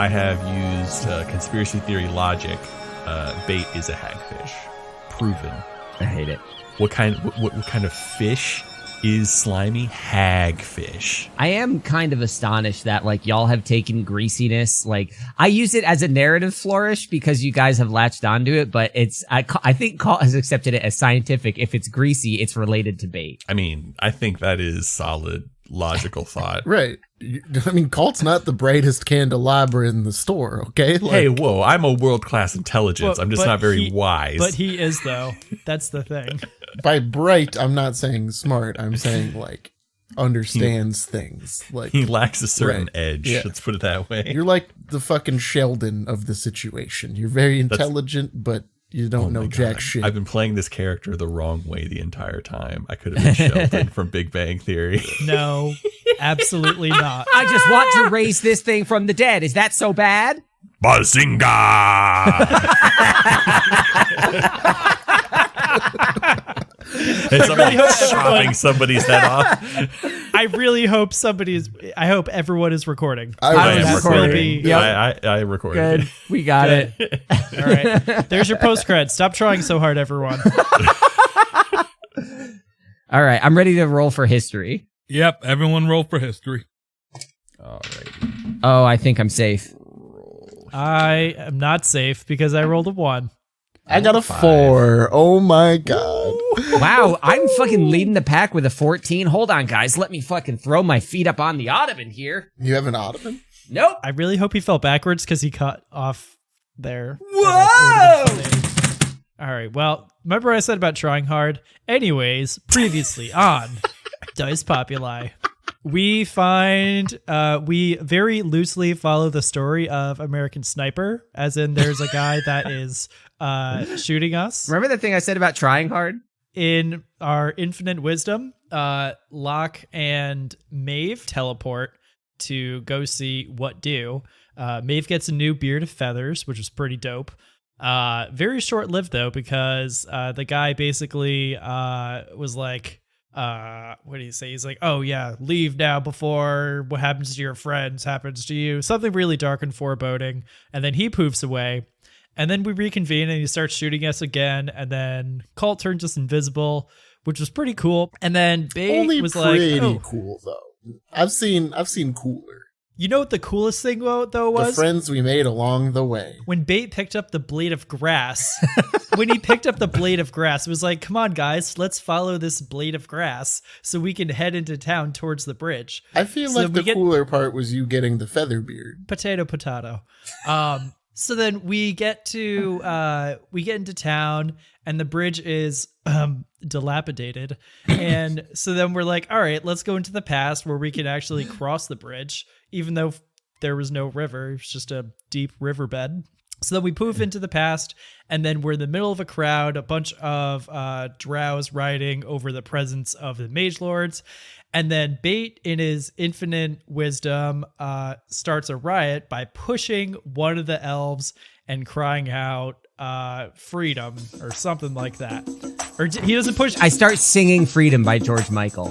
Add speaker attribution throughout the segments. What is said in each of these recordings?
Speaker 1: I have used conspiracy theory logic. Bait is a hagfish. Proven.
Speaker 2: I hate it.
Speaker 1: What kind of fish is slimy? Hagfish.
Speaker 2: I am kind of astonished that like y'all have taken greasiness. Like I use it as a narrative flourish because you guys have latched onto it, but I think Kalt has accepted it as scientific. If it's greasy, it's related to bait.
Speaker 1: I mean, I think that is solid logical thought.
Speaker 3: Right. I mean, Kalt's not the brightest candelabra in the store, okay? Like,
Speaker 1: Hey, whoa, I'm a world-class intelligence. I'm just not very wise.
Speaker 4: But he is, though. That's the thing.
Speaker 3: by bright, I'm not saying smart. I'm saying, like, understands things. Like
Speaker 1: he lacks a certain
Speaker 3: right.
Speaker 1: edge.
Speaker 3: Yeah.
Speaker 1: Let's put it that way.
Speaker 3: You're like the fucking Sheldon of the situation. You're very intelligent, but you don't know jack shit.
Speaker 1: I've been playing this character the wrong way the entire time. I could have been Sheldon from Big Bang Theory.
Speaker 4: No, absolutely not.
Speaker 2: I just want to raise this thing from the dead. Is that so bad?
Speaker 1: Bazinga! And somebody's chopping somebody's head off.
Speaker 4: I really hope I hope everyone is recording.
Speaker 3: I
Speaker 1: am recording.
Speaker 2: Yep.
Speaker 1: I recorded.
Speaker 2: Good. We got it.
Speaker 4: All right. There's your post cred. Stop trying so hard, everyone.
Speaker 2: All right. I'm ready to roll for history.
Speaker 5: Yep, everyone roll for history.
Speaker 1: All right.
Speaker 2: Oh, I think I'm safe.
Speaker 4: I am not safe because I rolled a 1.
Speaker 3: I got a 4. Oh my god.
Speaker 2: Wow, I'm fucking leading the pack with a 14. Hold on, guys. Let me fucking throw my feet up on the ottoman here.
Speaker 3: You have an ottoman?
Speaker 2: Nope.
Speaker 4: I really hope he fell backwards because he cut off there.
Speaker 2: Whoa!
Speaker 4: All right. Well, remember what I said about trying hard? Anyways, previously on Dice Populi, we very loosely follow the story of American Sniper, as in there's a guy that is shooting us.
Speaker 2: Remember the thing I said about trying hard?
Speaker 4: In our infinite wisdom, Locke and Maeve teleport to go see what do. Maeve gets a new beard of feathers, which is pretty dope. Very short-lived, though, because the guy basically was like, what do you say? He's like, oh, yeah, leave now before what happens to your friends happens to you. Something really dark and foreboding. And then he poofs away. And then we reconvene and he starts shooting us again. And then Kalt turns us invisible, which was pretty cool. And then Bait was like,
Speaker 3: pretty cool, though. I've seen cooler.
Speaker 4: You know what the coolest thing though was?
Speaker 3: The friends we made along the way.
Speaker 4: When Bait picked up the blade of grass. When he picked up the blade of grass, it was like, come on, guys, let's follow this blade of grass so we can head into town towards the bridge.
Speaker 3: I feel like the cooler part was you getting the feather beard.
Speaker 4: Potato. So then we get into town and the bridge is dilapidated. And so then we're like, all right, let's go into the past where we can actually cross the bridge, even though there was no river. It was just a deep riverbed. So then we poof into the past, and then we're in the middle of a crowd, a bunch of drows riding over the presence of the Magelords. And then Bait, in his infinite wisdom, starts a riot by pushing one of the elves and crying out freedom or something like that. Or he doesn't push.
Speaker 2: I start singing Freedom by George Michael.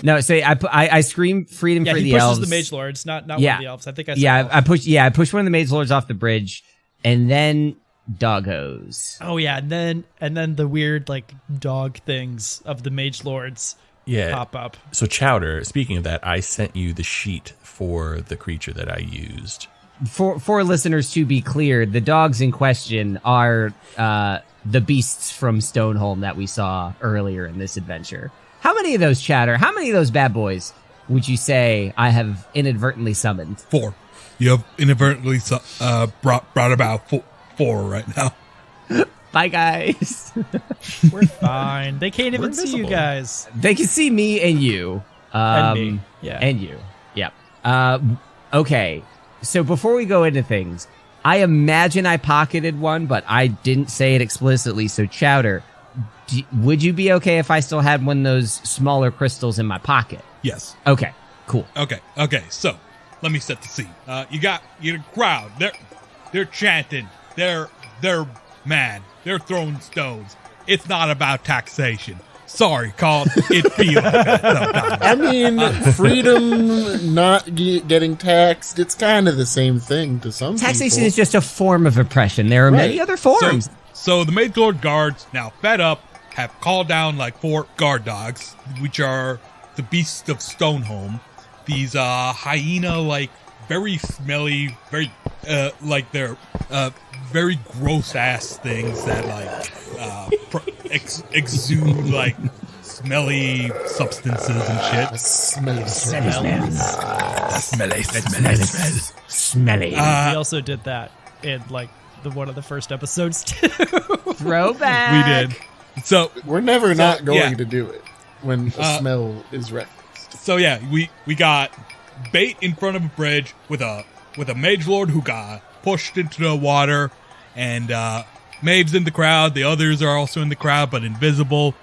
Speaker 2: No, say I scream freedom for the elves.
Speaker 4: He pushes the Magelords, not one of the elves. I think I said
Speaker 2: elves. I push one of the Magelords off the bridge, and then doggos.
Speaker 4: Oh yeah, and then the weird like dog things of the Magelords pop up.
Speaker 1: So Chowder, speaking of that, I sent you the sheet for the creature that I used.
Speaker 2: For listeners to be clear, the dogs in question are the beasts from Stoneholm that we saw earlier in this adventure. How many of those, Chowder? How many of those bad boys would you say I have inadvertently summoned?
Speaker 5: 4. You have inadvertently brought about 4 right now.
Speaker 2: Bye, guys.
Speaker 4: We're fine. They can't even see you guys.
Speaker 2: They can see me and you.
Speaker 4: And me. Yeah.
Speaker 2: And you. Yep. Okay. So before we go into things, I imagine I pocketed one, but I didn't say it explicitly. So Chowder, would you be okay if I still had one of those smaller crystals in my pocket?
Speaker 5: Yes.
Speaker 2: Okay, cool.
Speaker 5: Okay. So let me set the scene. You got your crowd. They're chanting. They're mad. They're throwing stones. It's not about taxation. Sorry, Kalt. It feels like that sometimes.
Speaker 3: I mean, freedom, not getting taxed, it's kind of the same thing to some
Speaker 2: Taxation
Speaker 3: people.
Speaker 2: is just a form of oppression. There are many other forms.
Speaker 5: So the Magelord guards, now fed up, have called down like 4 guard dogs, which are the beasts of Stoneholm. These hyena, like very smelly, very like they're very gross ass things that like exude like smelly substances and shit.
Speaker 2: Smelly.
Speaker 4: We also did that in like one of the first episodes too.
Speaker 2: Throwback.
Speaker 5: We did. So
Speaker 3: We're never not going
Speaker 5: yeah.
Speaker 3: to do it when a smell is referenced.
Speaker 5: So yeah, we got Bait in front of a bridge with a Magelord who got pushed into the water, and Maeve's in the crowd. The others are also in the crowd, but invisible.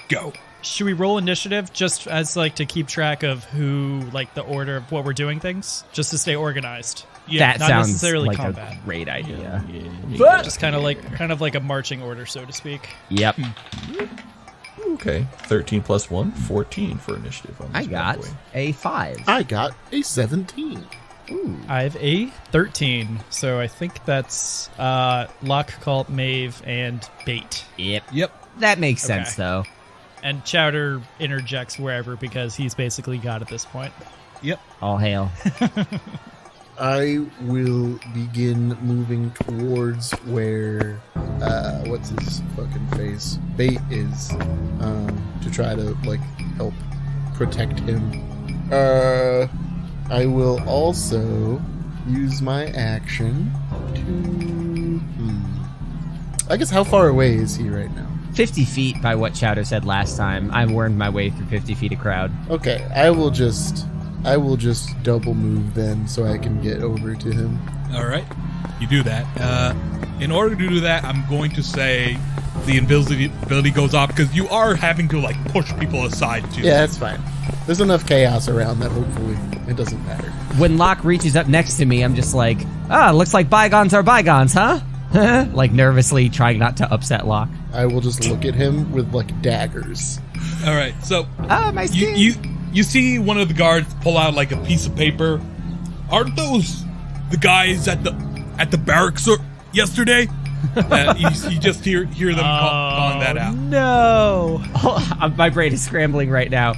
Speaker 5: Go.
Speaker 4: Should we roll initiative just as like to keep track of who, like the order of what we're doing things, just to stay organized?
Speaker 5: Yeah,
Speaker 2: That
Speaker 4: not
Speaker 2: sounds
Speaker 4: necessarily
Speaker 2: like
Speaker 4: combat.
Speaker 2: a great idea.
Speaker 4: Just kind of like a marching order, so to speak.
Speaker 2: Yep.
Speaker 6: Okay, 13 plus 1, 14 for initiative. On this
Speaker 2: I got
Speaker 6: bad boy.
Speaker 2: a 5.
Speaker 3: I got a 17.
Speaker 4: I have a 13, so I think that's Locke, Kalt, Maeve, and Bait.
Speaker 2: Yep. That makes sense, though.
Speaker 4: And Chowder interjects wherever because he's basically God at this point.
Speaker 5: Yep.
Speaker 2: All hail.
Speaker 3: I will begin moving towards where, what's his fucking face? Bait is, to try to, like, help protect him. I will also use my action to, I guess how far away is he right now?
Speaker 2: 50 feet by what Chowder said last time. I wormed my way through 50 feet of crowd.
Speaker 3: Okay, I will just double move then so I can get over to him.
Speaker 5: All right. You do that. In order to do that, I'm going to say the invisibility goes off because you are having to like push people aside too.
Speaker 3: Yeah, that's fine. There's enough chaos around that hopefully it doesn't matter.
Speaker 2: When Locke reaches up next to me, I'm just like, looks like bygones are bygones, huh? Like nervously trying not to upset Locke.
Speaker 3: I will just look at him with like daggers.
Speaker 5: All right. So
Speaker 2: My skin.
Speaker 5: you see one of the guards pull out like a piece of paper. Aren't those the guys at the barracks yesterday? You just hear them calling that out.
Speaker 4: No.
Speaker 2: My brain is scrambling right now.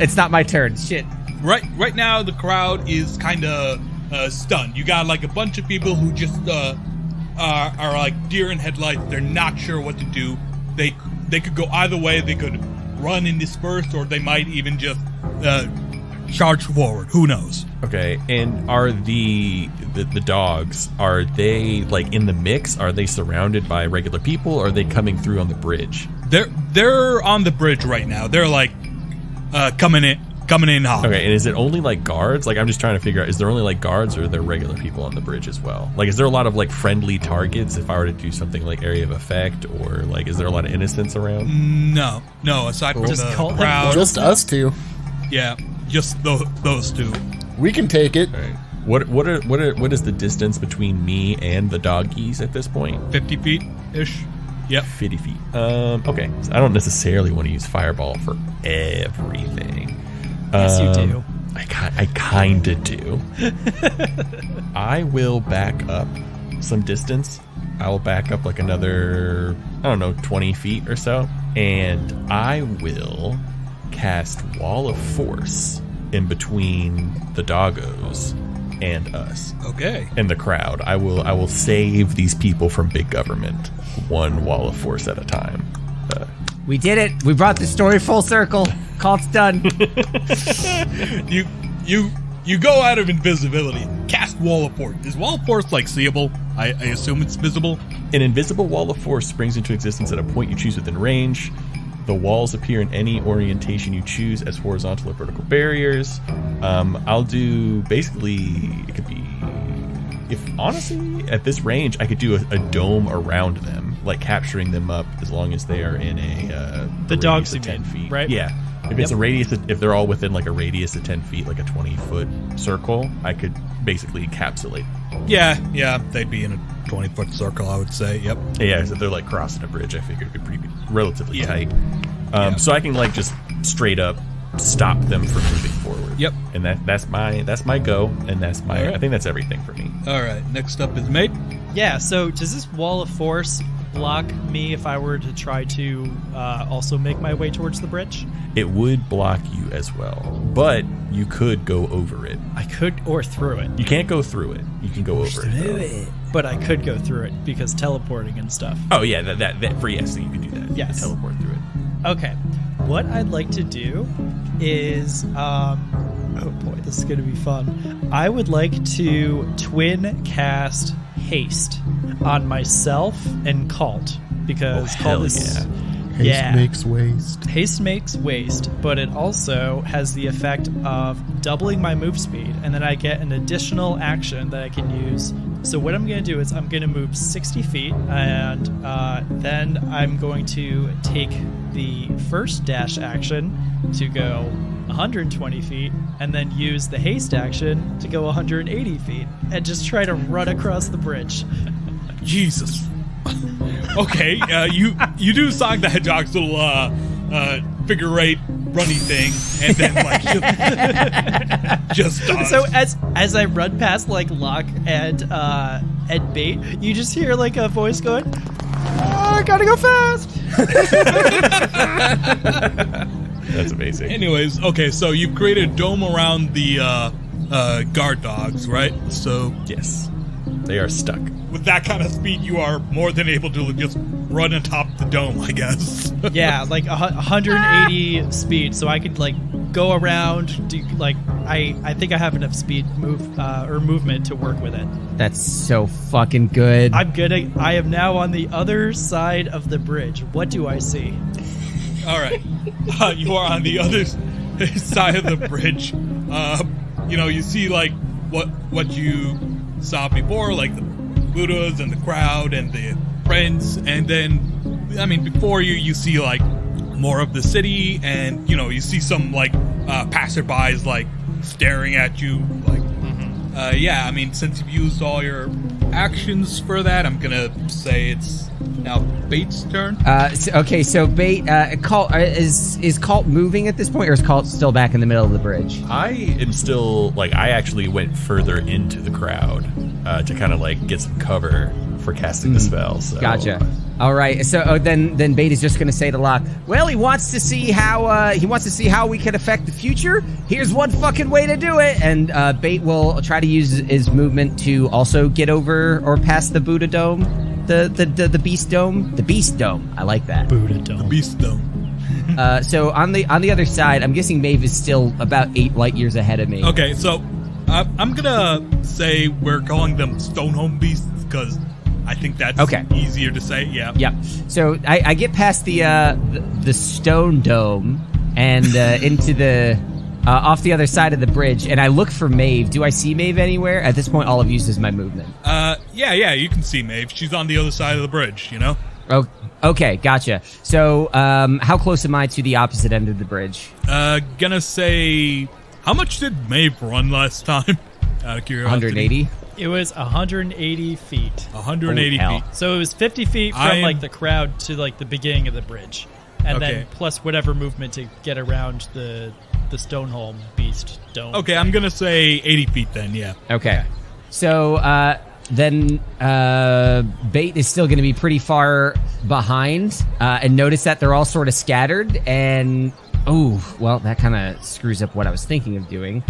Speaker 2: It's not my turn. Shit.
Speaker 5: Right now, the crowd is kind of stunned. You got like a bunch of people who just are like deer in headlights. They're not sure what to do. They could go either way. They could run and disperse, or they might even just charge forward. Who knows?
Speaker 6: Okay, and are the dogs, are they like in the mix? Are they surrounded by regular people, or are they coming through on the bridge?
Speaker 5: They're on the bridge right now. They're like coming in hot.
Speaker 6: Okay, and is it only like guards? Like, I'm just trying to figure out, is there only like guards, or are there regular people on the bridge as well? Like, is there a lot of like friendly targets if I were to do something like area of effect, or like is there a lot of innocents around?
Speaker 5: No. Aside from
Speaker 4: Just
Speaker 5: the
Speaker 4: call them
Speaker 5: crowd,
Speaker 3: Just us two.
Speaker 5: yeah, just those two.
Speaker 3: We can take it.
Speaker 6: All right. What is the distance between me and the doggies at this point?
Speaker 5: 50 feet ish. Yep.
Speaker 6: 50 feet. Okay, so I don't necessarily want to use fireball for everything.
Speaker 4: Yes, you do.
Speaker 6: I kind of do. I will back up some distance. I will back up like another, 20 feet or so. And I will cast Wall of Force in between the doggos and us.
Speaker 5: Okay.
Speaker 6: And the crowd. I will save these people from big government, one Wall of Force at a time.
Speaker 2: We did it. We brought the story full circle. Kalt's done.
Speaker 5: You go out of invisibility. Cast Wall of Force. Is Wall of Force like seeable? I assume it's visible.
Speaker 6: An invisible wall of force springs into existence at a point you choose within range. The walls appear in any orientation you choose as horizontal or vertical barriers. I'll do basically, it could be, if honestly at this range I could do a dome around them, like capturing them up as long as they are in
Speaker 4: The
Speaker 6: a
Speaker 4: dogs,
Speaker 6: radius of
Speaker 4: you
Speaker 6: 10
Speaker 4: mean,
Speaker 6: feet.
Speaker 4: right?
Speaker 6: Yeah. If it's a radius, if they're all within like a radius of 10 feet, like a 20-foot circle, I could basically encapsulate.
Speaker 5: Yeah, they'd be in a 20-foot circle, I would say. Yep.
Speaker 6: Yeah, so if they're like crossing a bridge, I figured it'd be pretty relatively tight. So I can like just straight up stop them from moving forward.
Speaker 5: Yep.
Speaker 6: And that's my go, and that's my.
Speaker 5: All right.
Speaker 6: I think that's everything for me.
Speaker 5: All right. Next up is Maeve.
Speaker 4: Yeah, so does this wall of force block me if I were to try to also make my way towards the bridge?
Speaker 6: It would block you as well, but you could go over it.
Speaker 4: I could, or through it.
Speaker 6: You can't go through it. You can go over it.
Speaker 4: But I could go through it because teleporting and stuff.
Speaker 6: Oh yeah, that for yes, you can do that.
Speaker 4: Yes.
Speaker 6: You can teleport through it.
Speaker 4: Okay. What I'd like to do is, oh boy, this is going to be fun. I would like to twin cast haste on myself and Kalt because
Speaker 6: hell
Speaker 4: Kalt is.
Speaker 6: yeah.
Speaker 3: Haste makes waste.
Speaker 4: Haste makes waste, but it also has the effect of doubling my move speed, and then I get an additional action that I can use. So what I'm going to do is I'm going to move 60 feet, and then I'm going to take the first dash action to go 120 feet, and then use the haste action to go 180 feet, and just try to run across the bridge.
Speaker 5: Jesus. Okay, you do Sonic the Hedgehog's little figure eight runny thing, and then like just dodge.
Speaker 4: So as I run past like Locke and Bait, you just hear like a voice going, "Oh, I gotta go fast."
Speaker 6: That's amazing.
Speaker 5: Anyways, okay, so you've created a dome around the guard dogs, right? So
Speaker 6: Yes, they are stuck.
Speaker 5: with that kind of speed, you are more than able to just run atop the dome, I guess.
Speaker 4: Yeah, like 180 speed, so I could like go around. Do like I think I have enough speed movement to work with it.
Speaker 2: That's so fucking good.
Speaker 4: I am now on the other side of the bridge. What do I see?
Speaker 5: All right, you are on the other side of the bridge. You see like what you saw before, like the Buddhas and the crowd and the friends, and then before you see like more of the city, and you see some like passerbys like staring at you like since you've used all your actions for that, I'm gonna say it's now Bait's turn.
Speaker 2: So Bait, Kalt, is Kalt moving at this point, or is Kalt still back in the middle of the bridge?
Speaker 6: I am still I actually went further into the crowd to kind of like get some cover for casting the spell. So.
Speaker 2: Gotcha. All right. So then Bait is just going to say to Locke, well, he wants to see how we can affect the future. Here's one fucking way to do it. And Bait will try to use his movement to also get over or past the Buddha Dome, the Beast Dome, the Beast Dome. I like that.
Speaker 4: Buddha Dome.
Speaker 5: Beast Dome.
Speaker 2: So on the other side, I'm guessing Maeve is still about 8 light years ahead of me.
Speaker 5: Okay, so I'm gonna say we're calling them Stonehome beasts because I think that's easier to say. Yeah.
Speaker 2: Yep. So I get past the stone dome and into the off the other side of the bridge, and I look for Maeve. Do I see Maeve anywhere? At this point, all I've used is my movement.
Speaker 5: Yeah, you can see Maeve. She's on the other side of the bridge,
Speaker 2: Oh, okay, gotcha. So, how close am I to the opposite end of the bridge?
Speaker 5: Gonna say, how much did Maeve run last time? Out of curiosity.
Speaker 2: 180?
Speaker 4: It was 180 feet.
Speaker 5: 180
Speaker 2: Holy hell.
Speaker 5: feet.
Speaker 4: So it was 50 feet from like the crowd to like the beginning of the bridge, and then plus whatever movement to get around the Stoneholm Beast Dome.
Speaker 5: Okay, I'm gonna say 80 feet then. Yeah.
Speaker 2: Okay. So, then Bait is still going to be pretty far behind, and notice that they're all sort of scattered, and that kind of screws up what I was thinking of doing.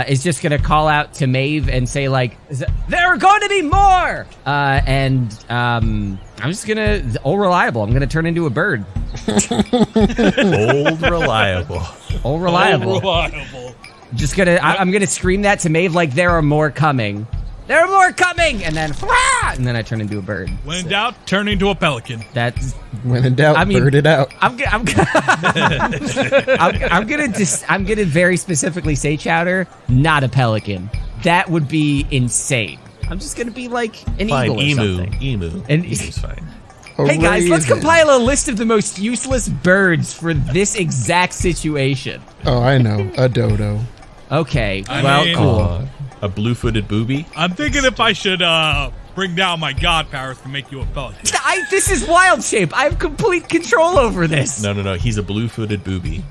Speaker 2: Is just going to call out to Maeve and say like, there are going to be more, and I'm just gonna old reliable. I'm gonna turn into a bird.
Speaker 6: Old reliable.
Speaker 2: Old reliable.
Speaker 5: Old reliable.
Speaker 2: Just gonna I'm gonna scream that to Maeve like, there are more coming. There are more coming, and then I turn into a bird.
Speaker 5: When in doubt, turn into a pelican.
Speaker 2: That's
Speaker 3: When in doubt, bird it out.
Speaker 2: I'm gonna very specifically say, Chowder, not a pelican. That would be insane. I'm just gonna be like an eagle or something.
Speaker 6: Emu. Emu's fine.
Speaker 2: Hey guys, let's
Speaker 3: Raven.
Speaker 2: compile a list of the most useless birds for this exact situation.
Speaker 3: Oh, I know. A dodo.
Speaker 2: Okay,
Speaker 5: I mean-
Speaker 2: cool.
Speaker 6: A blue-footed booby.
Speaker 5: I'm thinking if I should bring down my god powers to make you a pelican.
Speaker 2: This is wild shape. I have complete control over this.
Speaker 6: No. He's a blue-footed booby.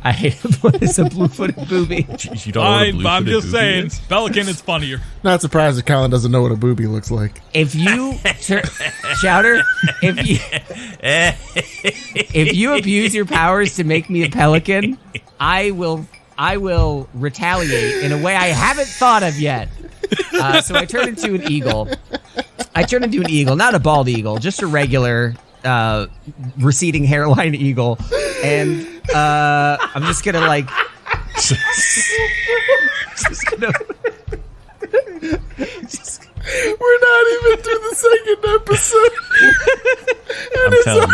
Speaker 2: What is a blue-footed booby?
Speaker 6: You don't know what a
Speaker 5: Fine, but I'm
Speaker 6: blue-footed
Speaker 5: just
Speaker 6: booby
Speaker 5: saying,
Speaker 6: is?
Speaker 5: pelican is funnier.
Speaker 3: Not surprised that Colin doesn't know what a booby looks like.
Speaker 2: If you, Chowder, if you abuse your powers to make me a pelican, I will retaliate in a way I haven't thought of yet. So I turn into an eagle. Not a bald eagle, just a regular receding hairline eagle. And I'm just gonna
Speaker 3: We're not even through the second episode.
Speaker 6: I'm telling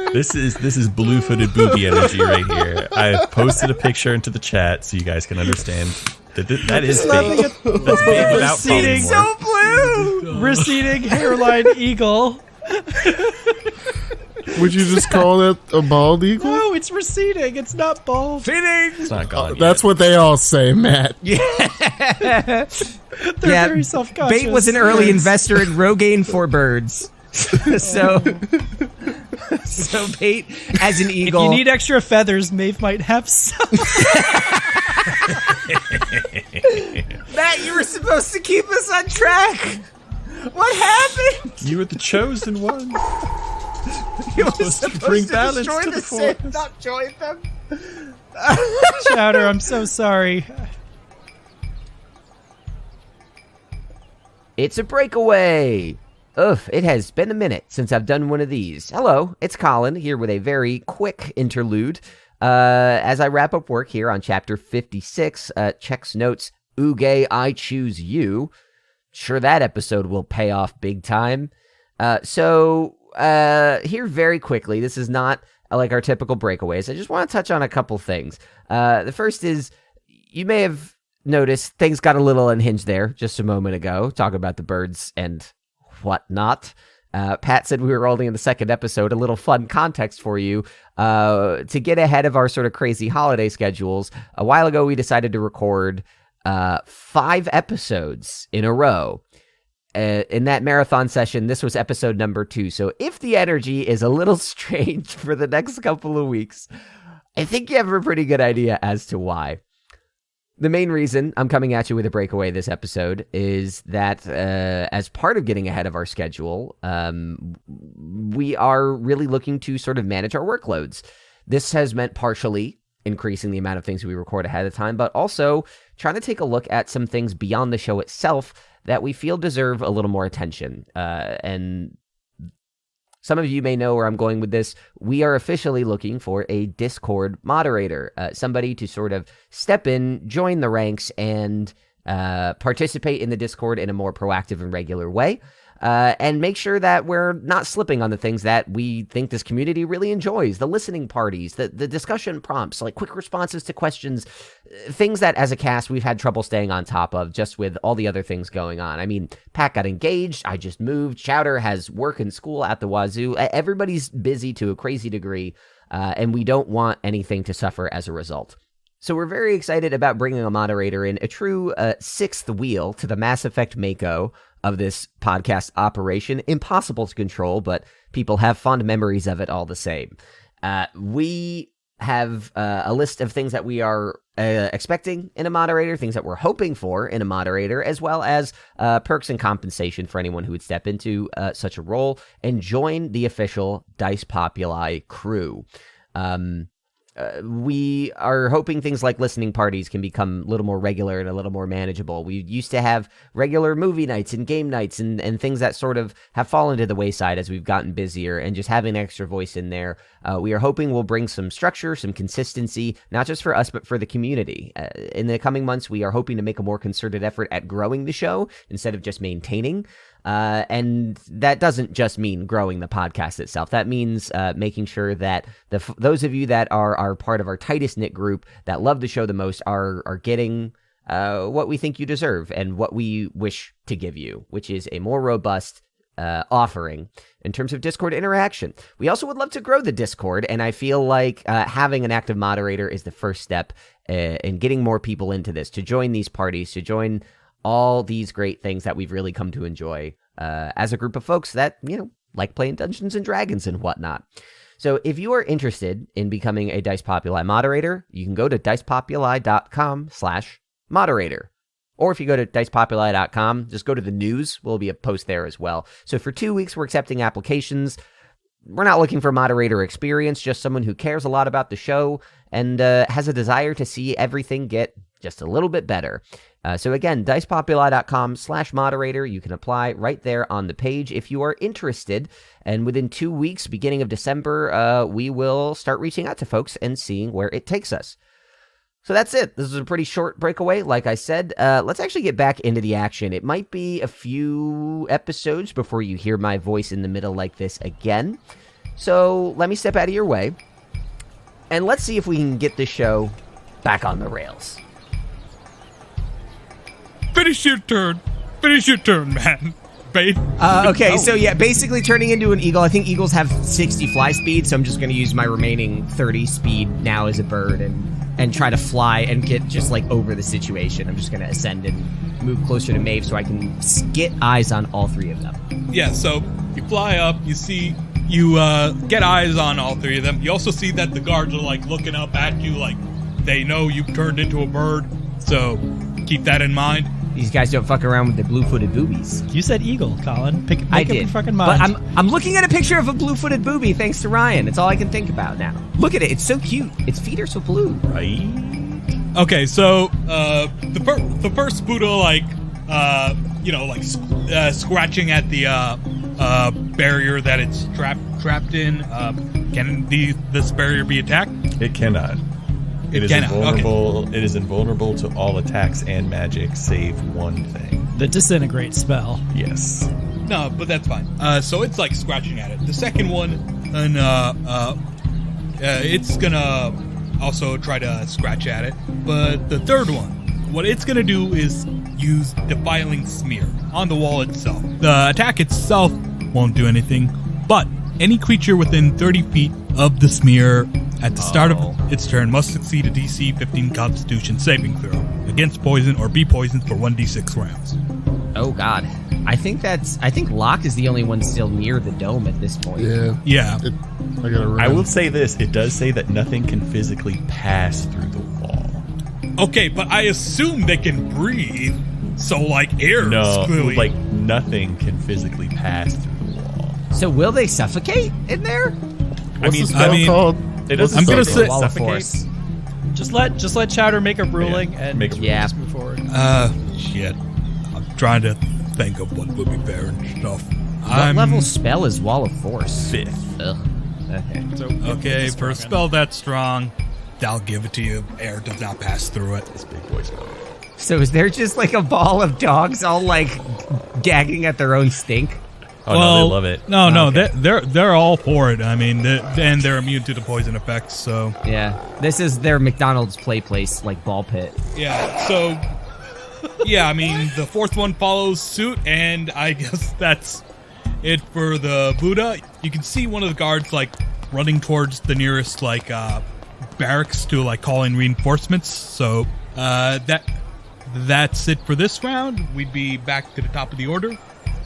Speaker 6: you, this is blue-footed booby energy right here. I posted a picture into the chat so you guys can understand that is bait. That's bait without
Speaker 4: Receding.
Speaker 6: polymorph.
Speaker 4: So blue. Receding hairline eagle.
Speaker 3: Would you just call that a bald eagle?
Speaker 4: No, it's receding. It's not bald.
Speaker 6: It's not gone yet.
Speaker 3: That's what they all say, Matt.
Speaker 4: They're very self-conscious.
Speaker 2: Bait was an early investor in Rogaine for birds. so Bait as an eagle.
Speaker 4: If you need extra feathers, Maeve might have some.
Speaker 2: Matt, you were supposed to keep us on track. What happened?
Speaker 6: You were the chosen one.
Speaker 2: You were
Speaker 6: supposed to
Speaker 2: supposed
Speaker 6: bring
Speaker 2: to
Speaker 6: balance
Speaker 2: destroy
Speaker 6: to the
Speaker 2: the Sith,
Speaker 6: force.
Speaker 2: not join them.
Speaker 4: Chowder, I'm so sorry.
Speaker 7: It's a breakaway! Ugh, it has been a minute since I've done one of these. Hello, it's Colin, here with a very quick interlude. As I wrap up work here on Chapter 56, checks notes, Auge, I choose you. Sure, that episode will pay off big time. So here very quickly, this is not like our typical breakaways. I just want to touch on a couple things. The first is, you may have noticed things got a little unhinged there just a moment ago, talking about the birds and whatnot. Pat said we were only in the second episode. A little fun context for you. To get ahead of our sort of crazy holiday schedules, a while ago we decided to record 5 episodes in a row. In that marathon session, this was episode number 2. So if the energy is a little strange for the next couple of weeks, I think you have a pretty good idea as to why. The main reason I'm coming at you with a breakaway this episode is that as part of getting ahead of our schedule, we are really looking to sort of manage our workloads. This has meant partially increasing the amount of things we record ahead of time, but also trying to take a look at some things beyond the show itself that we feel deserve a little more attention. And some of you may know where I'm going with this. We are officially looking for a Discord moderator, somebody to sort of step in, join the ranks, and participate in the Discord in a more proactive and regular way, and make sure that we're not slipping on the things that we think this community really enjoys, the listening parties, the discussion prompts, like quick responses to questions, things that as a cast we've had trouble staying on top of just with all the other things going on. I mean, Pat got engaged, I just moved, Chowder has work and school at the wazoo, everybody's busy to a crazy degree, and we don't want anything to suffer as a result. So we're very excited about bringing a moderator in, a true sixth wheel to the Mass Effect Mako of this podcast operation. Impossible to control, but people have fond memories of it all the same. We have a list of things that we are expecting in a moderator, things that we're hoping for in a moderator, as well as perks and compensation for anyone who would step into such a role and join the official Dice Populi crew. We are hoping things like listening parties can become a little more regular and a little more manageable. We used to have regular movie nights and game nights and things that sort of have fallen to the wayside as we've gotten busier, and just having an extra voice in there, we are hoping will bring some structure, some consistency, not just for us, but for the community. In the coming months, we are hoping to make a more concerted effort at growing the show instead of just maintaining. And that doesn't just mean growing the podcast itself. That means making sure that those of you that are part of our tightest knit group that love the show the most are getting what we think you deserve and what we wish to give you, which is a more robust offering in terms of Discord interaction. We also would love to grow the Discord, and I feel like having an active moderator is the first step in getting more people into this, to join these parties, to join all these great things that we've really come to enjoy as a group of folks that, like playing Dungeons and Dragons and whatnot. So if you are interested in becoming a Dice Populi moderator, you can go to dicepopuli.com/moderator. Or if you go to dicepopuli.com, just go to the news. Will be a post there as well. So for 2 weeks, we're accepting applications. We're not looking for moderator experience, just someone who cares a lot about the show and has a desire to see everything get just a little bit better. So again, dicepopuli.com/moderator. You can apply right there on the page if you are interested. And within 2 weeks, beginning of December, we will start reaching out to folks and seeing where it takes us. So that's it. This is a pretty short breakaway. Like I said, let's actually get back into the action. It might be a few episodes before you hear my voice in the middle like this again. So let me step out of your way. And let's see if we can get this show back on the rails.
Speaker 5: Finish your turn. Finish your turn, man. Bait.
Speaker 2: Okay, so yeah, basically turning into an eagle. I think eagles have 60 fly speed, so I'm just going to use my remaining 30 speed now as a bird and try to fly and get just like over the situation. I'm just going to ascend and move closer to Maeve so I can get eyes on all three of them.
Speaker 5: Yeah, so you fly up, you get eyes on all three of them. You also see that the guards are like looking up at you like they know you've turned into a bird, so keep that in mind.
Speaker 2: These guys don't fuck around with the blue-footed boobies.
Speaker 4: You said eagle, Colin. Make
Speaker 2: I
Speaker 4: up
Speaker 2: did,
Speaker 4: your fucking mind.
Speaker 2: but I'm looking at a picture of a blue-footed booby thanks to Ryan. It's all I can think about now. Look at it. It's so cute. Its feet are so blue.
Speaker 6: Right?
Speaker 5: Okay, so the first Buddha scratching at the barrier that it's trapped in. Can this barrier be attacked?
Speaker 6: It cannot. It is invulnerable. Okay. It is invulnerable to all attacks and magic save one thing.
Speaker 4: The disintegrate spell.
Speaker 6: Yes.
Speaker 5: No, but that's fine. So it's like scratching at it. The second one, and it's gonna also try to scratch at it. But the third one, what it's gonna do is use Defiling Smear on the wall itself. The attack itself won't do anything, but any creature within 30 feet of the smear at the start of its turn must succeed a DC 15 Constitution saving throw against poison or be poisoned for 1d6 rounds.
Speaker 2: Oh God, I think Locke is the only one still near the dome at this point.
Speaker 5: Yeah.
Speaker 3: I gotta run.
Speaker 6: I will say this: it does say that nothing can physically pass through the wall.
Speaker 5: Okay, but I assume they can breathe, so like air.
Speaker 6: No,
Speaker 5: clearly.
Speaker 6: like nothing can physically pass through the wall.
Speaker 2: So will they suffocate in there?
Speaker 3: What's the spell called?
Speaker 6: It doesn't
Speaker 5: I'm gonna say
Speaker 2: Wall of
Speaker 6: suffocate.
Speaker 2: Force.
Speaker 4: Just let Chowder make a ruling and
Speaker 6: make a ruling.
Speaker 4: just move forward.
Speaker 5: Shit. I'm trying to think of what would be fair and stuff.
Speaker 2: What level spell is Wall of Force?
Speaker 6: 5th.
Speaker 2: Ugh. Okay.
Speaker 5: Okay, for a spell that strong, I'll give it to you. Air does not pass through it.
Speaker 6: This big boy's going.
Speaker 2: So is there just like a ball of dogs all like gagging at their own stink?
Speaker 6: Oh no, they love it.
Speaker 5: No,
Speaker 2: Okay.
Speaker 5: they're all for it. I mean, and they're immune to the poison effects. So
Speaker 2: Yeah, this is their McDonald's play place, like ball pit.
Speaker 5: yeah, so yeah, I mean the fourth one follows suit, and I guess that's it for the Buddha. You can see one of the guards like running towards the nearest like barracks to like call in reinforcements. So that's it for this round. We'd be back to the top of the order.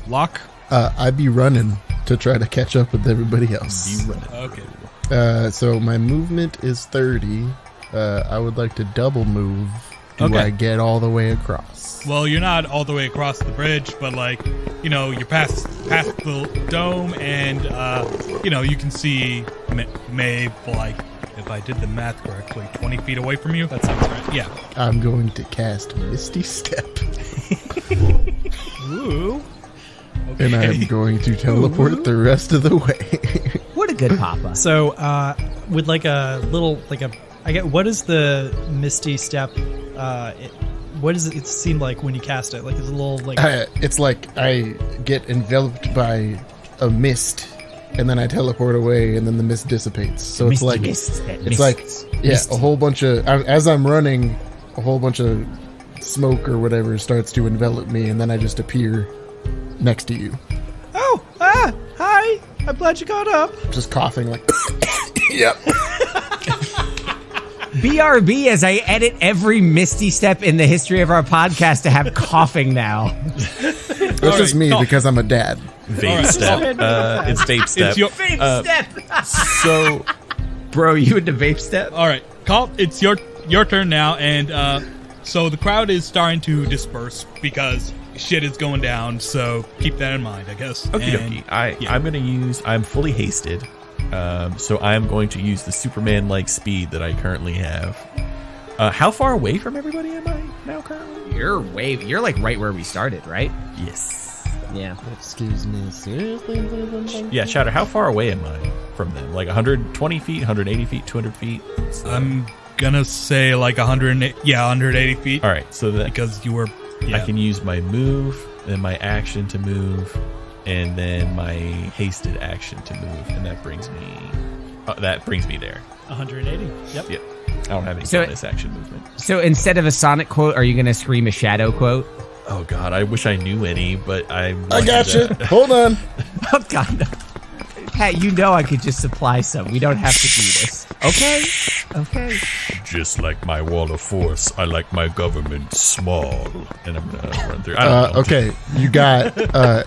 Speaker 5: Locke.
Speaker 3: I'd be running to try to catch up with everybody else.
Speaker 5: Okay.
Speaker 3: So my movement is 30. I would like to double move. Do
Speaker 5: Okay.
Speaker 3: I get all the way across?
Speaker 5: Well, you're not all the way across the bridge, but like, you're past the dome, and you can see Maeve, like, if I did the math correctly, 20 feet away from you.
Speaker 4: That sounds right.
Speaker 5: Yeah.
Speaker 3: I'm going to cast Misty Step.
Speaker 4: Ooh.
Speaker 3: And I'm going to teleport the rest of the way.
Speaker 2: What a good papa.
Speaker 4: So, with like a little, what is the Misty Step? What does it seem like when you cast it? Like it's a little like.
Speaker 3: It's like I get enveloped by a mist, and then I teleport away, and then the mist dissipates. So it's like a whole bunch of as I'm running, a whole bunch of smoke or whatever starts to envelop me, and then I just appear next to you.
Speaker 4: Oh, hi! I'm glad you got up.
Speaker 3: Just coughing like. Yep.
Speaker 2: BRB as I edit every Misty Step in the history of our podcast to have coughing now.
Speaker 3: It's just me
Speaker 5: no.
Speaker 3: because I'm a dad.
Speaker 6: Vape step. It's vape step.
Speaker 5: It's your,
Speaker 2: Vape step.
Speaker 6: So,
Speaker 2: Bro, you into vape step?
Speaker 5: all right, Kalt, it's your turn now, and so the crowd is starting to disperse because shit is going down. So keep that in mind, I guess.
Speaker 6: okie
Speaker 5: And-
Speaker 6: dokie. I'm fully hasted. So I'm going to use the Superman-like speed that I currently have. How far away from everybody am I now currently?
Speaker 2: You're like right where we started, right?
Speaker 6: Yes.
Speaker 2: Yeah.
Speaker 3: Excuse me, seriously?
Speaker 6: Yeah, Chowder, how far away am I from them? Like 120 feet, 180 feet, 200 feet?
Speaker 5: I'm gonna say like 180 feet.
Speaker 6: All right, so that
Speaker 5: Because you were.
Speaker 6: I can use my move, then my action to move, and then my hasted action to move, and that brings me there.
Speaker 5: 180. Yep.
Speaker 6: Yep. I don't have any
Speaker 2: So-
Speaker 6: bonus action movement.
Speaker 2: So instead of a Sonic quote, are you going to scream a Shadow quote?
Speaker 6: Oh God, I wish I knew any, but
Speaker 3: I got you. Hold on.
Speaker 2: Oh, God. No. Hey, you know I could just supply some. We don't have to do this. Okay? Okay.
Speaker 6: Just like my wall of force, I like my government small, and I'm gonna run through. I don't know.
Speaker 3: Okay, you got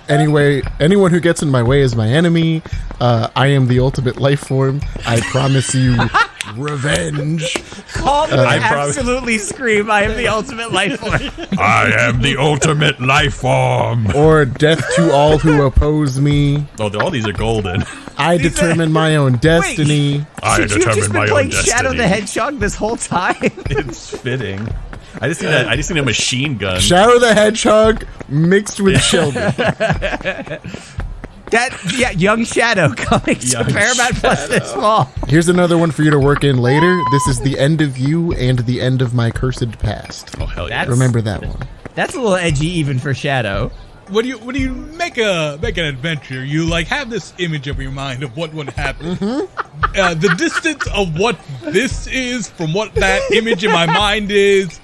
Speaker 3: anyone who gets in my way is my enemy. I am the ultimate life form. I promise you revenge.
Speaker 2: Call me
Speaker 6: I promise-
Speaker 2: absolutely scream, I am the ultimate life form.
Speaker 6: I am the ultimate life form.
Speaker 3: Or death to all who oppose me.
Speaker 6: Oh, all these are golden.
Speaker 3: I determine my own destiny.
Speaker 6: I
Speaker 2: Should you have
Speaker 6: determine
Speaker 2: just
Speaker 6: my
Speaker 2: been
Speaker 6: own
Speaker 2: playing
Speaker 6: destiny.
Speaker 2: Shadow the Hedgehog this whole time?
Speaker 6: It's fitting. I just need a machine gun.
Speaker 3: Shadow the Hedgehog mixed with Sheldon.
Speaker 2: Young Shadow coming to
Speaker 6: Young
Speaker 2: Paramount Plus this fall.
Speaker 3: Here's another one for you to work in later. This is the end of you and the end of my cursed past.
Speaker 6: Oh hell yeah!
Speaker 2: That's-
Speaker 3: Remember that one.
Speaker 2: That's a little edgy even for Shadow.
Speaker 5: When you make an adventure, you like have this image of your mind of what would happen. The distance of what this is from what that image in my mind is.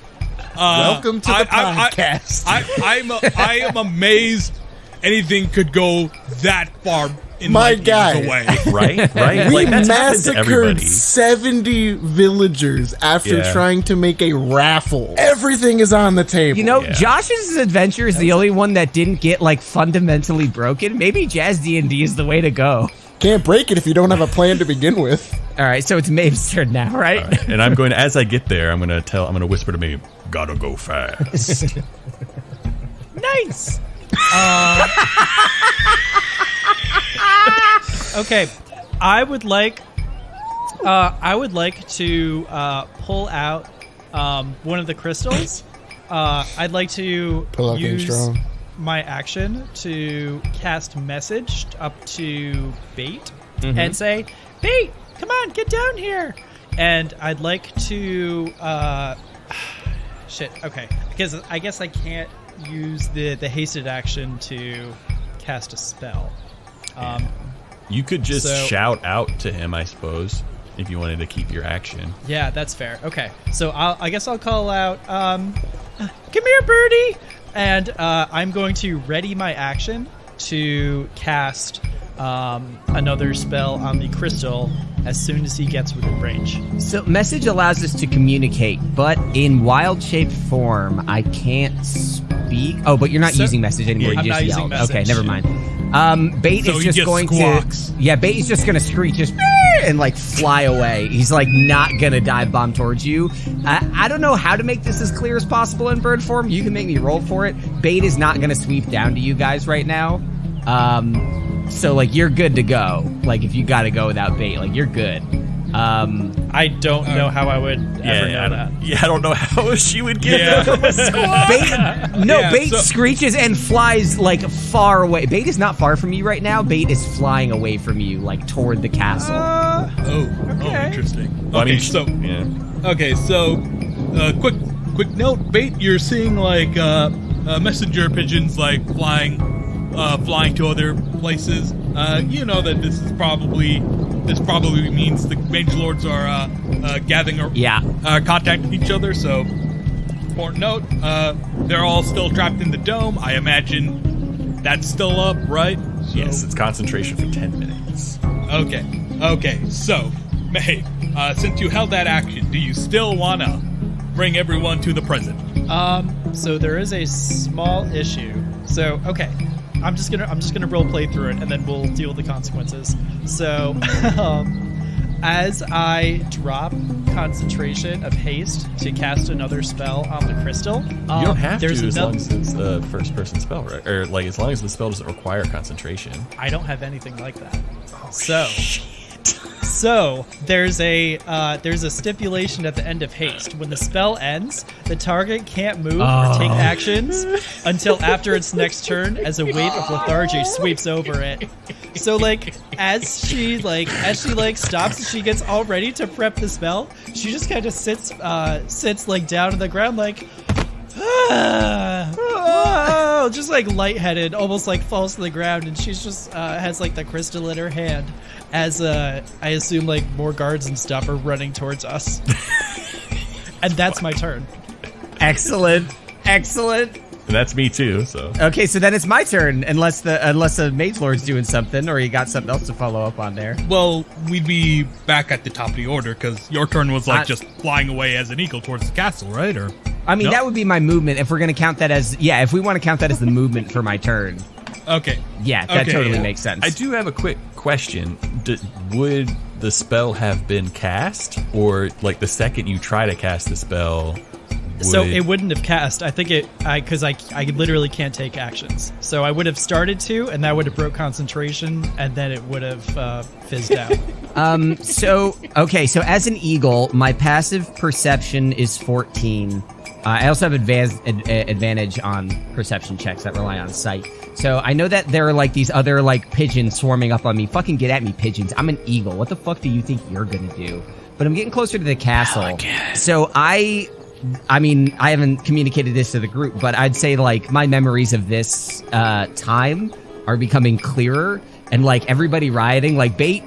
Speaker 3: Welcome to the podcast.
Speaker 5: I am amazed anything could go that far in
Speaker 3: My
Speaker 5: light years
Speaker 3: guy.
Speaker 5: away.
Speaker 6: Right?
Speaker 3: We
Speaker 6: Like, that's happened to
Speaker 3: massacred
Speaker 6: everybody.
Speaker 3: 70 villagers after
Speaker 6: Yeah.
Speaker 3: trying to make a raffle. Everything is on the table.
Speaker 2: You know,
Speaker 6: Yeah.
Speaker 2: Josh's adventure is the only one that didn't get like fundamentally broken. Maybe Jazz D&D is the way to go.
Speaker 3: Can't break it if you don't have a plan to begin with.
Speaker 2: All right, so it's Maeve's turn now, right?
Speaker 6: All right. And I'm going to, as I get there, I'm going to whisper to Maeve, gotta go fast.
Speaker 2: Nice.
Speaker 4: Okay, I would like to pull out one of the crystals. I'd like to
Speaker 3: Pull out Game
Speaker 4: use
Speaker 3: Strong.
Speaker 4: my action to cast message up to Bait and say, "Bait, come on, get down here." And I'd like to okay, because I guess I can't use the hasted action to cast a spell.
Speaker 6: You could just
Speaker 4: So-
Speaker 6: shout out to him, I suppose, if you wanted to keep your action.
Speaker 4: Yeah, that's fair. Okay, so I guess I'll call out, come here, birdie! And I'm going to ready my action to cast another spell on the crystal as soon as he gets within range.
Speaker 2: So message allows us to communicate, but in wild shape form, I can't speak. Oh, but you're not
Speaker 4: So-
Speaker 2: using message anymore.
Speaker 4: Yeah, I'm
Speaker 2: you just
Speaker 4: not using
Speaker 2: yelled. Okay,
Speaker 4: message.
Speaker 2: never mind. Bait
Speaker 5: So
Speaker 2: is
Speaker 5: he
Speaker 2: just
Speaker 5: just
Speaker 2: going
Speaker 5: squawks.
Speaker 2: to. Yeah, Bait is just going to screech just and like fly away. He's like not going to dive bomb towards you. I don't know how to make this as clear as possible in bird form. You can make me roll for it. Bait is not going to sweep down to you guys right now. So like you're good to go. Like if you got to go without Bait, like you're good.
Speaker 4: I don't know how I would ever know that.
Speaker 6: I don't know how she would get
Speaker 5: Yeah.
Speaker 6: them from a squad.
Speaker 2: Bait
Speaker 5: so-
Speaker 2: screeches and flies like far away. Bait is not far from you right now. Bait is flying away from you, like toward the castle.
Speaker 5: Oh, interesting.
Speaker 6: Well, I mean,
Speaker 5: Okay, so quick note, Bait, you're seeing like messenger pigeons like flying to other places. You know that this probably means the Magelords are gathering contacting each other. So important note, they're all still trapped in the dome. I imagine that's still up, right? So,
Speaker 6: Yes, it's concentration for 10 minutes.
Speaker 5: Okay. So, Maeve, since you held that action, do you still wanna bring everyone to the present?
Speaker 4: So there is a small issue. So okay, I'm just gonna role play through it, and then we'll deal with the consequences. So, as I drop concentration of haste to cast another spell on the crystal,
Speaker 6: You don't have to as long as it's a first-person spell, right? Or like as long as the spell doesn't require concentration.
Speaker 4: I don't have anything like that. So there's a stipulation at the end of haste. When the spell ends, the target can't move or take actions until after its next turn, as a wave of lethargy sweeps over it. So like as she stops and she gets all ready to prep the spell, she just kind of sits like down on the ground like just like lightheaded, almost like falls to the ground, and she's just has like the crystal in her hand as I assume like more guards and stuff are running towards us. And that's my turn.
Speaker 2: Excellent.
Speaker 6: And that's me too, so.
Speaker 2: Okay, so then it's my turn, unless the Magelord's doing something, or you got something else to follow up on there.
Speaker 5: Well, we'd be back at the top of the order because your turn was like just flying away as an eagle towards the castle, right? Or
Speaker 2: I mean,
Speaker 5: no?
Speaker 2: that would be my movement if we're going to count that as... Yeah, if we want to count that as the movement for my turn.
Speaker 5: Okay.
Speaker 2: Yeah, that
Speaker 5: Okay,
Speaker 2: totally
Speaker 5: yeah.
Speaker 2: makes sense.
Speaker 6: I do have a quick question. Would the spell have been cast? Or, like, the second you try to cast the spell...
Speaker 4: So it wouldn't have cast. I think because I literally can't take actions. So I would have started to, and that would have broke concentration, and then it would have fizzed out.
Speaker 2: So as an eagle, my passive perception is 14. I also have advantage on perception checks that rely on sight. So I know that there are like these other like pigeons swarming up on me. Fucking get at me, pigeons. I'm an eagle. What the fuck do you think you're gonna do? But I'm getting closer to the castle. So I mean, I haven't communicated this to the group, but I'd say like my memories of this time are becoming clearer, and like everybody rioting, like Bait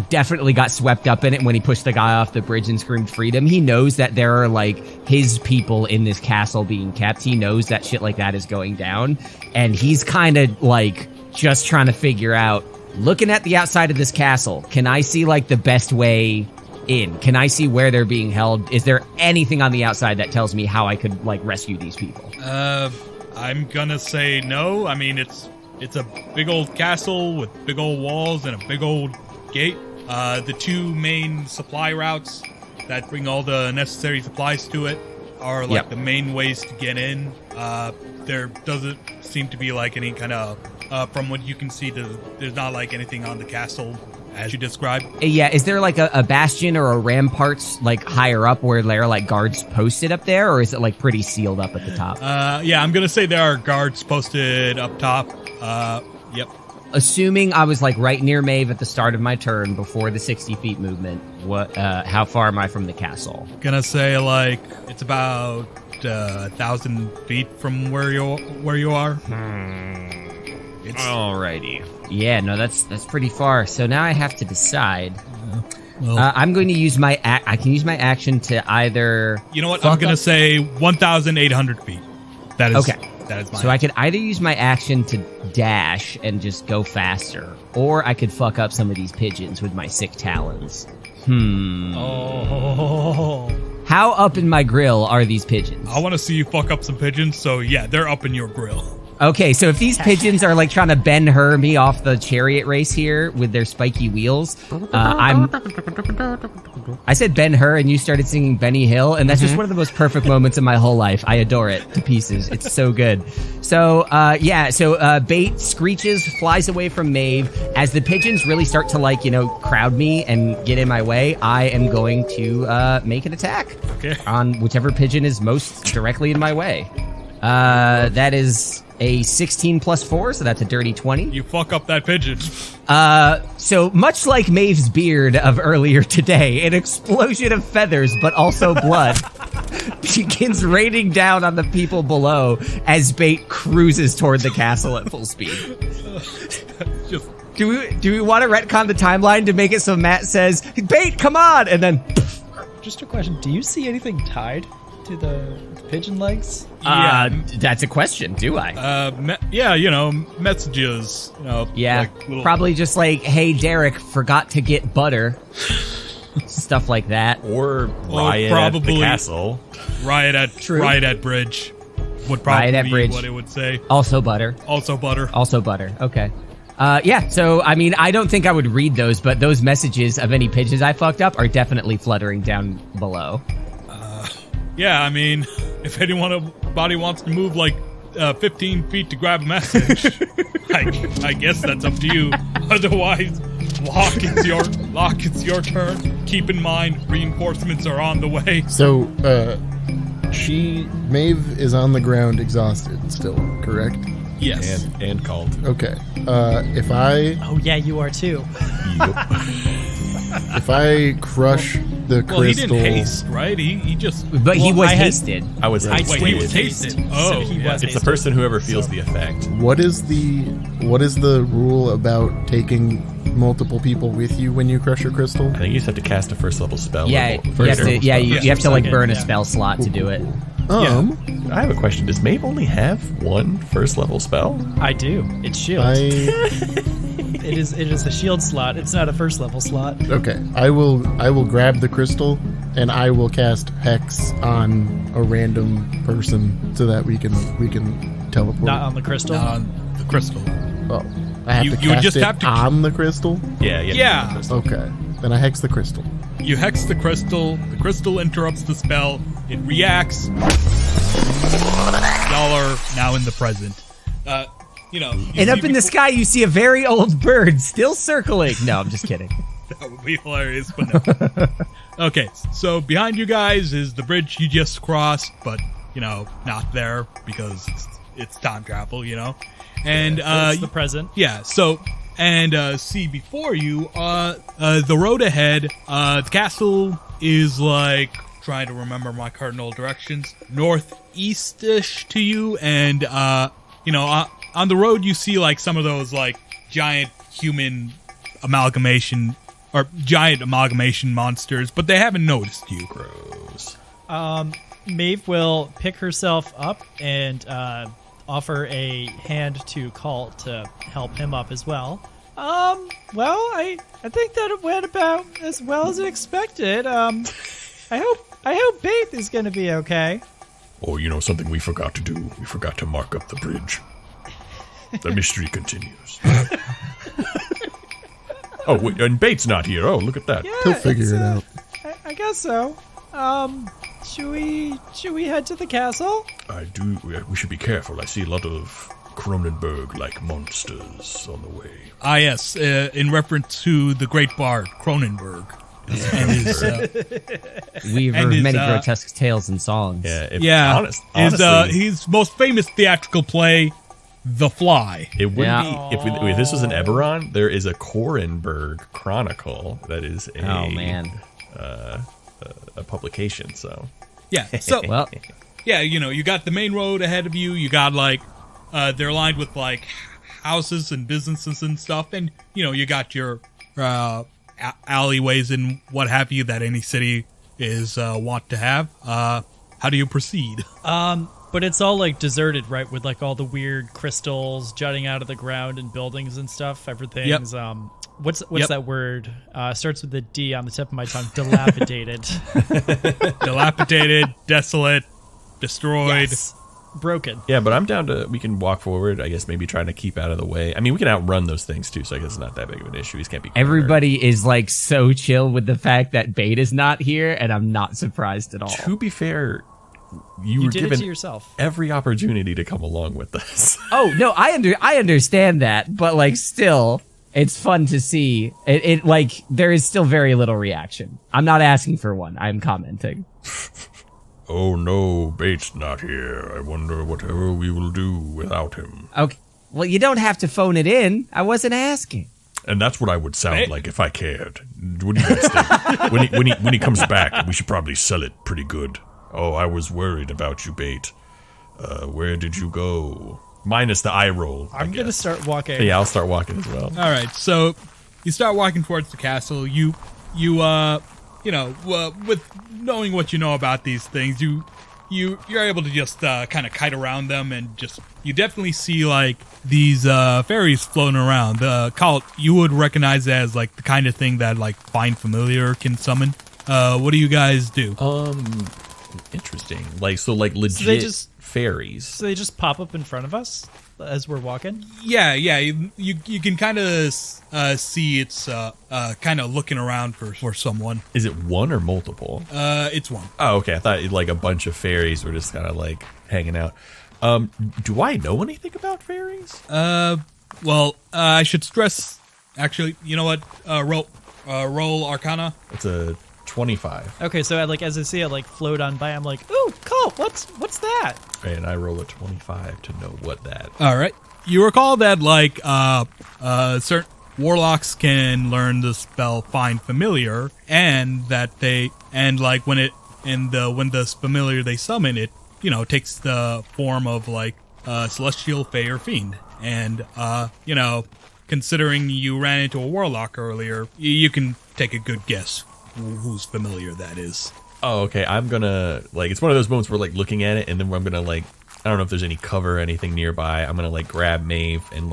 Speaker 2: definitely got swept up in it when he pushed the guy off the bridge and screamed freedom. He knows that there are like his people in this castle being kept. He knows that shit like that is going down, and he's kind of like just trying to figure out, looking at the outside of this castle, can I see like the best way in? Can I see where they're being held? Is there anything on the outside that tells me how I could like rescue these people?
Speaker 5: I'm gonna say no. I mean, it's a big old castle with big old walls and a big old gate. The two main supply routes that bring all the necessary supplies to it are like the main ways to get in. There doesn't seem to be like any kind of, from what you can see, there's not like anything on the castle as you described.
Speaker 2: Yeah, is there like a bastion or a ramparts like higher up where there are like guards posted up there, or is it like pretty sealed up at the top?
Speaker 5: Yeah, I'm gonna say there are guards posted up top. Yep.
Speaker 2: Assuming I was like right near Maeve at the start of my turn before the 60 feet movement, how far am I from the castle?
Speaker 5: Gonna say like it's about 1,000 feet from where you are.
Speaker 2: Alrighty. Yeah, no, that's pretty far. So now I have to decide. I'm going to use my I can use my action to either.
Speaker 5: You know what? I'm gonna say 1,800 feet. That is
Speaker 2: okay.
Speaker 5: That is mine.
Speaker 2: So I could either use my action to dash and just go faster, or I could fuck up some of these pigeons with my sick talons.
Speaker 4: Oh.
Speaker 2: How up in my grill are these pigeons?
Speaker 5: I want to see you fuck up some pigeons. So yeah, they're up in your grill.
Speaker 2: Okay, so if these pigeons are like trying to Ben-Hur me off the chariot race here with their spiky wheels, I said Ben-Hur and you started singing Benny Hill, and that's just one of the most perfect moments in my whole life. I adore it to pieces. It's so good. So, Bait screeches, flies away from Maeve. As the pigeons really start to like, crowd me and get in my way, I am going to make an attack on whichever pigeon is most directly in my way. That is a 16 plus 4, so that's a dirty 20.
Speaker 5: You fuck up that pigeon.
Speaker 2: So much like Maeve's beard of earlier today, an explosion of feathers, but also blood, begins raining down on the people below as Bait cruises toward the castle at full speed. Do we want to retcon the timeline to make it so Matt says, Bait, come on, and then...
Speaker 4: Just a question, do you see anything tied to the pigeon legs?
Speaker 2: That's a question. Do I?
Speaker 5: Messages.
Speaker 2: Yeah,
Speaker 5: like little...
Speaker 2: probably just like, hey, Derek, forgot to get butter. Stuff like that.
Speaker 6: Or riot at the castle.
Speaker 5: Riot at Bridge. would probably
Speaker 2: Riot
Speaker 5: be
Speaker 2: bridge.
Speaker 5: what it would say.
Speaker 2: Also butter.
Speaker 5: Also butter.
Speaker 2: Also butter. Okay. Yeah, so, I mean, I don't think I would read those, but those messages of any pigeons I fucked up are definitely fluttering down below.
Speaker 5: Yeah, I mean, if anybody wants to move like 15 feet to grab a message, I guess that's up to you. Otherwise, Locke, it's your turn. Keep in mind, reinforcements are on the way.
Speaker 3: So, Maeve is on the ground exhausted still, correct?
Speaker 5: Yes.
Speaker 6: And Kalt.
Speaker 3: Okay. If I
Speaker 4: Oh yeah, you are too.
Speaker 3: if I crush the
Speaker 5: Well, he
Speaker 3: crystal,
Speaker 5: didn't haste, right? He just.
Speaker 2: But he
Speaker 4: Well,
Speaker 2: was
Speaker 4: I had-
Speaker 2: hasted.
Speaker 6: I was
Speaker 5: Wait, he
Speaker 6: hasted.
Speaker 5: was hasted.
Speaker 4: So
Speaker 5: Oh,
Speaker 4: he
Speaker 5: yeah.
Speaker 4: was
Speaker 6: It's the
Speaker 4: hasted.
Speaker 6: person whoever feels the effect.
Speaker 3: what is the rule about taking multiple people with you when you crush a crystal?
Speaker 6: I think you just have to cast a first level spell.
Speaker 2: Yeah,
Speaker 6: level-
Speaker 2: you
Speaker 6: first
Speaker 2: have to,
Speaker 6: level
Speaker 2: yeah,
Speaker 6: spell.
Speaker 2: you have to like
Speaker 4: Second,
Speaker 2: burn a
Speaker 4: yeah.
Speaker 2: spell slot to do it.
Speaker 6: I have a question. Does Maeve only have one first level spell?
Speaker 4: I do. It's shield. It is a shield slot. It's not a first level slot.
Speaker 3: Okay, I will grab the crystal and I will cast Hex on a random person so that we can teleport.
Speaker 4: Not on the crystal.
Speaker 5: The crystal.
Speaker 3: Oh, I have
Speaker 5: You-
Speaker 3: to
Speaker 5: you would
Speaker 3: cast
Speaker 5: just
Speaker 3: it
Speaker 5: have to-
Speaker 3: on the crystal.
Speaker 6: Yeah.
Speaker 5: Yeah.
Speaker 3: Okay, then I hex the crystal.
Speaker 5: You hex the crystal interrupts the spell, it reacts. Y'all are now in the present. You
Speaker 2: And up
Speaker 5: see
Speaker 2: in the
Speaker 5: before-
Speaker 2: sky, you see a very old bird still circling. No, I'm just kidding.
Speaker 5: That would be hilarious, but no. Okay, so behind you guys is the bridge you just crossed, but, not there because it's time travel, And,
Speaker 4: It's the present.
Speaker 5: yeah, so, and, see before you, the road ahead, the castle is like, trying to remember my cardinal directions, northeast-ish to you, and, on the road you see like some of those like giant human amalgamation monsters, but they haven't noticed you.
Speaker 6: Gross.
Speaker 4: Maeve will pick herself up and offer a hand to Kalt to help him up as well. Well, I think that it went about as well as expected. I hope Bait is going to be okay.
Speaker 8: Oh, something we forgot to do. We forgot to mark up the bridge. The mystery continues. Oh, wait, and Bait's not here. Oh, look at that.
Speaker 4: Yeah,
Speaker 3: He'll figure it out.
Speaker 4: I guess so. Should we head to the castle?
Speaker 8: I do. We should be careful. I see a lot of Cronenberg-like monsters on the way.
Speaker 5: Ah, yes, in reference to the great bard Cronenberg. And his,
Speaker 2: We've
Speaker 5: And
Speaker 2: heard
Speaker 5: his,
Speaker 2: many grotesque tales and songs.
Speaker 6: Yeah. Honestly,
Speaker 5: his most famous theatrical play, The Fly.
Speaker 6: it wouldn't
Speaker 2: Yeah.
Speaker 6: be if this was an Eberron. There is a Korenberg Chronicle that is a
Speaker 2: Oh man.
Speaker 6: a publication. So
Speaker 5: Yeah, so
Speaker 2: Well,
Speaker 5: yeah, you got the main road ahead of you. You got like they're lined with like houses and businesses and stuff, and you got your alleyways and what have you that any city is want to have. How do you proceed?
Speaker 4: But it's all like deserted, right? With like all the weird crystals jutting out of the ground and buildings and stuff. Everything's what's
Speaker 5: Yep.
Speaker 4: that word? Starts with a D on the tip of my tongue. Dilapidated.
Speaker 5: Dilapidated, desolate, destroyed.
Speaker 4: Yes. Broken.
Speaker 6: yeah, but I'm down to. We can walk forward. I guess maybe trying to keep out of the way. I mean, we can outrun those things too, so I guess it's not that big of an issue. These can't be. cornered.
Speaker 2: everybody is like so chill with the fact that Bait is not here, and I'm not surprised at all.
Speaker 6: To be fair, you
Speaker 4: You
Speaker 6: were
Speaker 4: did it
Speaker 6: given
Speaker 4: to yourself.
Speaker 6: every opportunity to come along with us.
Speaker 2: Oh no, I understand that, but like still, it's fun to see. It like there is still very little reaction. I'm not asking for one. I'm commenting.
Speaker 8: Oh no, Bait's not here. I wonder whatever we will do without him.
Speaker 2: Okay. Well, you don't have to phone it in. I wasn't asking.
Speaker 8: And that's what I would sound
Speaker 5: Hey.
Speaker 8: like if I cared. What do you guys think? when he comes back, we should probably sell it pretty good. Oh, I was worried about you, Bait. Where did you go? Minus the eye roll.
Speaker 4: I'm gonna start walking.
Speaker 6: Yeah, I'll start walking as well.
Speaker 5: All right, so you start walking towards the castle. With knowing what you know about these things, you're able to just kind of kite around them, and just you definitely see like these fairies floating around. Kalt, you would recognize that as like the kind of thing that like Find Familiar can summon. What do you guys do?
Speaker 1: Interesting. Like legit fairies.
Speaker 4: So they just pop up in front of us as we're walking?
Speaker 5: Yeah. You can kind of see it's kind of looking around for someone.
Speaker 1: Is it one or multiple?
Speaker 5: It's one.
Speaker 1: Oh, okay. I thought like a bunch of fairies were just kind of like hanging out. Do I know anything about fairies?
Speaker 5: Well, I should stress. Actually, you know what? Roll Arcana.
Speaker 1: It's a 25.
Speaker 4: Okay, so as I see it float on by, I'm like, ooh, Kalt, what's that?
Speaker 1: And I roll a 25 to know what that.
Speaker 5: All right. You recall that certain warlocks can learn the spell Find Familiar, and that when the familiar they summon, it takes the form of celestial, fey, or fiend, and considering you ran into a warlock earlier, you can take a good guess whose familiar that is.
Speaker 1: Oh, okay. I'm gonna it's one of those moments where looking at it, and then I'm gonna I don't know if there's any cover or anything nearby. I'm gonna grab Maeve and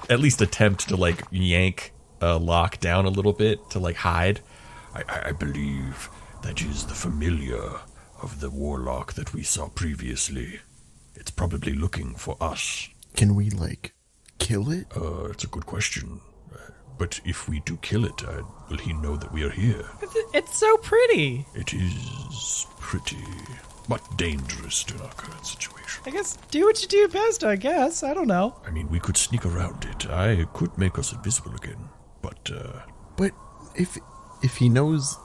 Speaker 1: at least attempt to yank Locke down a little bit to hide.
Speaker 8: I believe that is the familiar of the warlock that we saw previously. It's probably looking for us.
Speaker 3: Can we kill it?
Speaker 8: It's a good question. But if we do kill it, will he know that we are here?
Speaker 4: It's so pretty.
Speaker 8: It is pretty, but dangerous in our current situation.
Speaker 4: I guess do what you do best, I guess. I don't know.
Speaker 8: I mean, we could sneak around it. I could make us invisible again, but...
Speaker 3: But if he knows,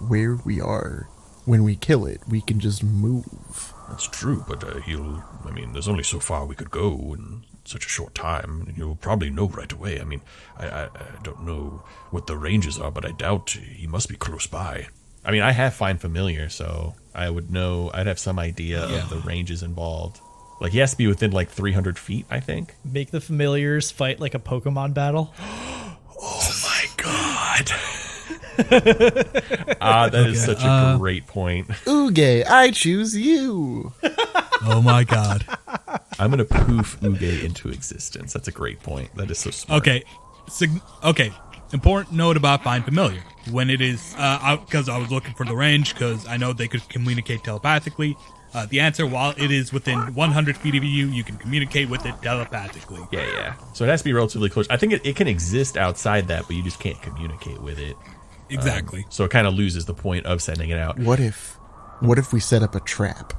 Speaker 3: where we are when we kill it, we can just move.
Speaker 8: That's true, but there's only so far we could go in such a short time. You'll probably know right away. I mean, I don't know what the ranges are, but I doubt he must be close by.
Speaker 1: I mean, I have Find Familiar, so I would know. I'd have some idea of the ranges involved. He has to be within 300 feet, I think.
Speaker 4: Make the familiars fight like a Pokemon battle.
Speaker 8: Oh my god.
Speaker 1: That is such a great point.
Speaker 3: Auge, I choose you.
Speaker 5: Oh my god.
Speaker 1: I'm going to poof Auge into existence. That's a great point. That is so smart.
Speaker 5: Okay. Important note about Find Familiar. When it is, because I was looking for the range, because I know they could communicate telepathically. The answer, while it is within 100 feet of you, you can communicate with it telepathically.
Speaker 1: Yeah. So it has to be relatively close. I think it can exist outside that, but you just can't communicate with it.
Speaker 5: Exactly.
Speaker 1: So it kind of loses the point of sending it out.
Speaker 3: What if we set up a trap?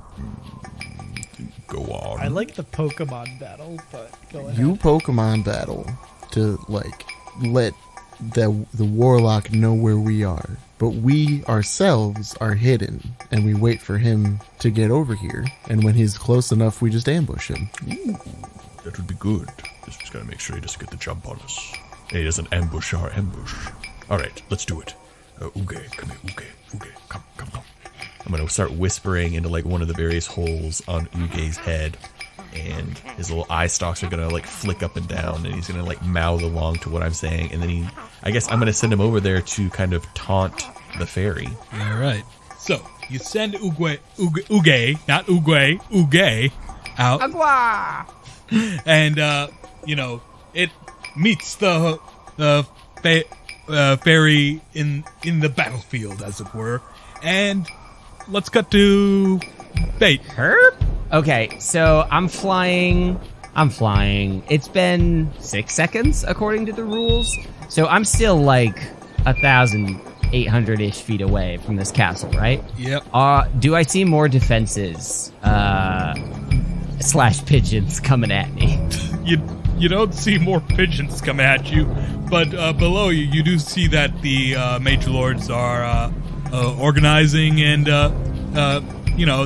Speaker 8: Go on.
Speaker 4: I like the Pokemon battle, but go ahead.
Speaker 3: You Pokemon battle to let the warlock know where we are, but we ourselves are hidden, and we wait for him to get over here. And when he's close enough, we just ambush him.
Speaker 8: Ooh, that would be good. Just gotta make sure he doesn't get the jump on us. He doesn't ambush our ambush. All right, let's do it. Auge, come here, Auge, come.
Speaker 1: I'm going to start whispering into one of the various holes on Uge's head, and his little eye stalks are going to flick up and down, and he's going to mouth along to what I'm saying, and then I guess I'm going to send him over there to kind of taunt the fairy.
Speaker 5: All right. So you send Auge, not Auge, out.
Speaker 2: Agua!
Speaker 5: And, it meets the fairy in the battlefield, as it were, and let's cut to Bait.
Speaker 2: Herb? Okay, so I'm flying. It's been 6 seconds according to the rules. So I'm still 1,800-ish feet away from this castle, right?
Speaker 5: Yep.
Speaker 2: Do I see more defenses / pigeons coming at me?
Speaker 5: You don't see more pigeons come at you, but below you do see that the Magelords are organizing, and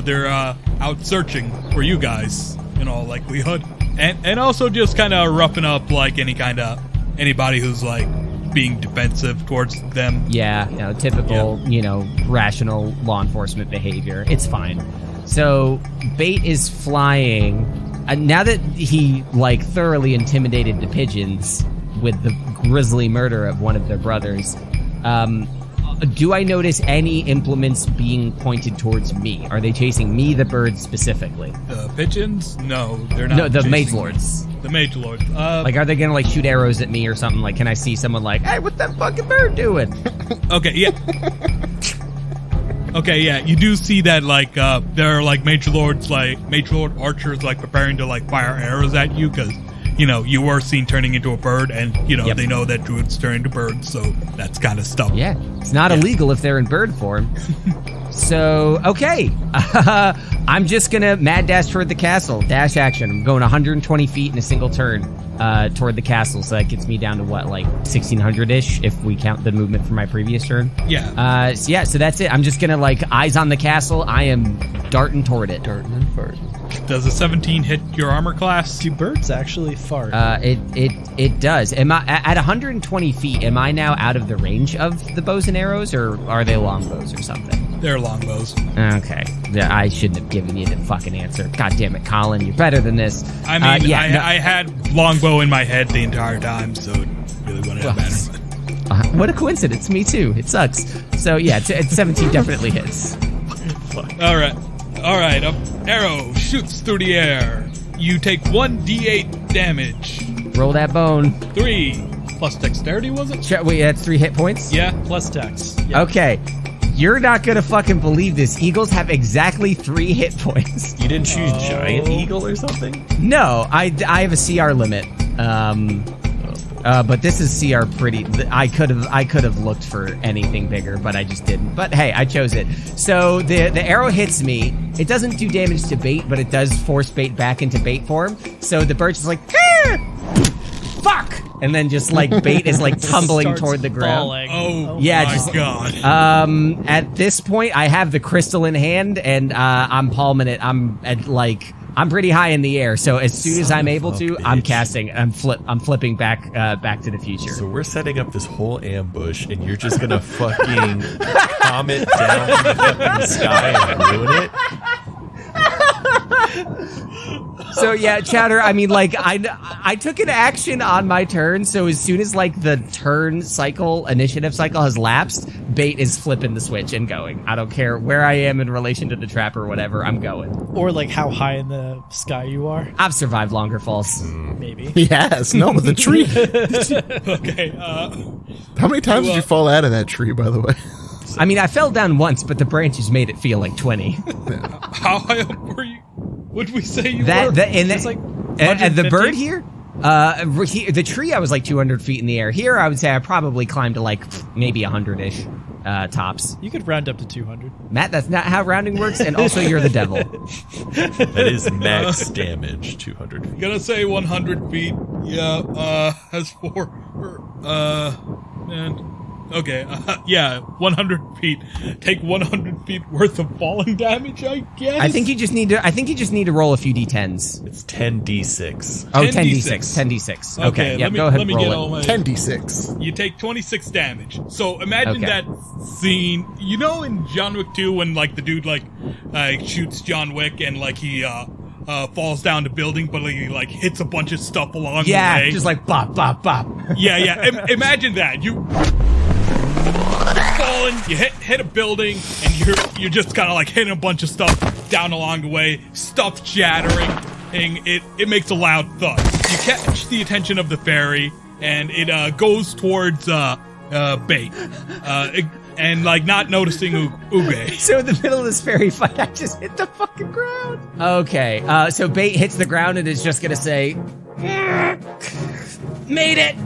Speaker 5: they're out searching for you guys in all likelihood, and also just kind of roughing up anybody who's being defensive towards them.
Speaker 2: Yeah, typical, rational law enforcement behavior. It's fine. So Bait is flying. Now that he thoroughly intimidated the pigeons with the grisly murder of one of their brothers, do I notice any implements being pointed towards me? Are they chasing me, the birds specifically?
Speaker 5: The pigeons? No, they're not.
Speaker 2: No, the
Speaker 5: chasing
Speaker 2: Magelords.
Speaker 5: The Magelords.
Speaker 2: Are they gonna shoot arrows at me or something? Can I see someone hey, what's that fucking bird doing?
Speaker 5: Okay, yeah. Okay, yeah, you do see that like there are like Magelord archers like preparing to like fire arrows at you because you were seen turning into a bird, and they know that druids turn into birds, so that's kind of stuff.
Speaker 2: Yeah, it's not illegal if they're in bird form. So, okay. I'm just going to mad dash toward the castle. Dash action. I'm going 120 feet in a single turn toward the castle. So that gets me down to what, like 1,600-ish if we count the movement from my previous turn?
Speaker 5: Yeah.
Speaker 2: So that's it. I'm just going to, like, eyes on the castle. I am darting toward it.
Speaker 3: Darting and farting.
Speaker 5: Does a 17 hit your armor class?
Speaker 4: Do birds actually fart?
Speaker 2: It does. Am I at 120 feet? Am I now out of the range of the bows and arrows, or are they longbows or something?
Speaker 5: They're longbows.
Speaker 2: Okay. Yeah, I shouldn't have given you the fucking answer. God damn it, Colin. You're better than this.
Speaker 5: I mean, I had longbow in my head the entire time, so it really wouldn't have mattered.
Speaker 2: What a coincidence. Me too. It sucks. So yeah, it's 17 definitely hits.
Speaker 5: All right. Arrow shoots through the air. You take 1d8 damage.
Speaker 2: Roll that bone.
Speaker 5: 3 plus dexterity, was it?
Speaker 2: Wait, that's 3 hit points?
Speaker 5: Yeah.
Speaker 4: Plus dex. Yep.
Speaker 2: Okay. You're not gonna fucking believe this. Eagles have exactly 3 hit points.
Speaker 6: You didn't choose giant eagle or something?
Speaker 2: No, I have a CR limit. But this is CR pretty. I could have looked for anything bigger, but I just didn't. But hey, I chose it. So the arrow hits me. It doesn't do damage to bait, but it does force bait back into bait form. So the bird's just like, fuck, and then just like bait is like tumbling toward the ground.
Speaker 4: Falling.
Speaker 5: Oh
Speaker 2: yeah,
Speaker 5: my god.
Speaker 2: At this point, I have the crystal in hand, and I'm palming it. I'm pretty high in the air, so as soon as I'm able to, I'm casting. I'm flipping back to the future.
Speaker 6: So we're setting up this whole ambush, and you're just gonna fucking comet down from the fucking sky and ruin it?
Speaker 2: So yeah, Chowder, I mean, like, I took an action on my turn, so as soon as, like, the initiative cycle has lapsed, bait is flipping the switch and going. I don't care where I am in relation to the trap or whatever, I'm going.
Speaker 4: Or, like, how high in the sky you are.
Speaker 2: I've survived longer falls.
Speaker 4: Maybe.
Speaker 3: Yes, no, with the tree.
Speaker 5: Okay,
Speaker 3: How many times did you fall out of that tree, by the way?
Speaker 2: I mean, I fell down once, but the branches made it feel like 20.
Speaker 5: how high up were you? What did we say you were?
Speaker 2: It's
Speaker 4: like
Speaker 2: the bird here? The tree, I was like 200 feet in the air. Here, I would say I probably climbed to like maybe 100-ish tops.
Speaker 4: You could round up to 200.
Speaker 2: Matt, that's not how rounding works, and also you're the devil.
Speaker 6: That is max damage, 200 feet.
Speaker 5: Gonna say 100 feet. Yeah, as for... Okay, yeah, 100 feet. Take 100 feet worth of falling damage, I guess?
Speaker 2: I think you just need to roll a few d10s.
Speaker 6: It's 10d6.
Speaker 2: Oh, 10d6. 10d6. Okay, yeah, go ahead and roll it.
Speaker 3: 10d6.
Speaker 5: You take 26 damage. So imagine that scene. You know in John Wick 2 when, like, the dude, like shoots John Wick and, like, he, falls down the building, but he like hits a bunch of stuff along the way.
Speaker 2: Yeah, just like bop, bop, bop.
Speaker 5: Yeah. Imagine that. You falling, you hit a building, and you're just kind of like hitting a bunch of stuff down along the way. Stuff shattering, and it makes a loud thud. You catch the attention of the fairy, and it goes towards Bait. And, like, not noticing Auge.
Speaker 2: So in the middle of this fairy fight, I just hit the fucking ground. Okay, so Bait hits the ground and is just gonna say, made it!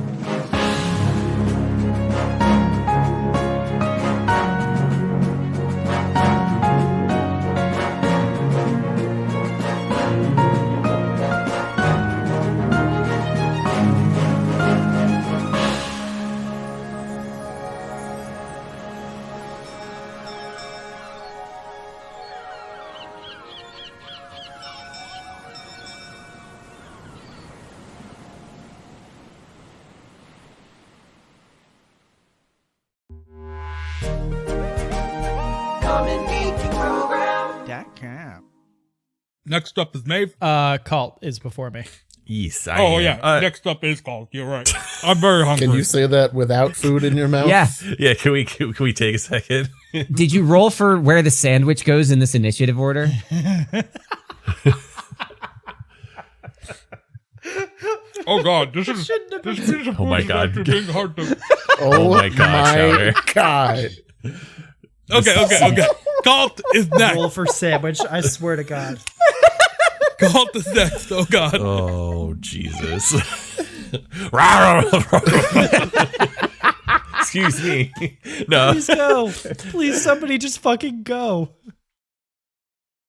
Speaker 5: Next up is Maeve.
Speaker 4: Kalt is before me.
Speaker 6: Yes,
Speaker 5: Next up is Kalt. You're right. I'm very hungry.
Speaker 3: Can you say that without food in your mouth?
Speaker 2: Yeah.
Speaker 6: Yeah, can we take a second?
Speaker 2: Did you roll for where the sandwich goes in this initiative order?
Speaker 5: Oh god, this is
Speaker 6: Oh my god.
Speaker 5: being hard to...
Speaker 3: Oh
Speaker 6: my god, Chowder.
Speaker 3: God.
Speaker 5: Okay. Kalt is next.
Speaker 4: Roll for sandwich. I swear to God.
Speaker 5: Kalt is next. Oh God.
Speaker 1: Oh, Jesus. Excuse me. No.
Speaker 4: Please go. Please, somebody just fucking go.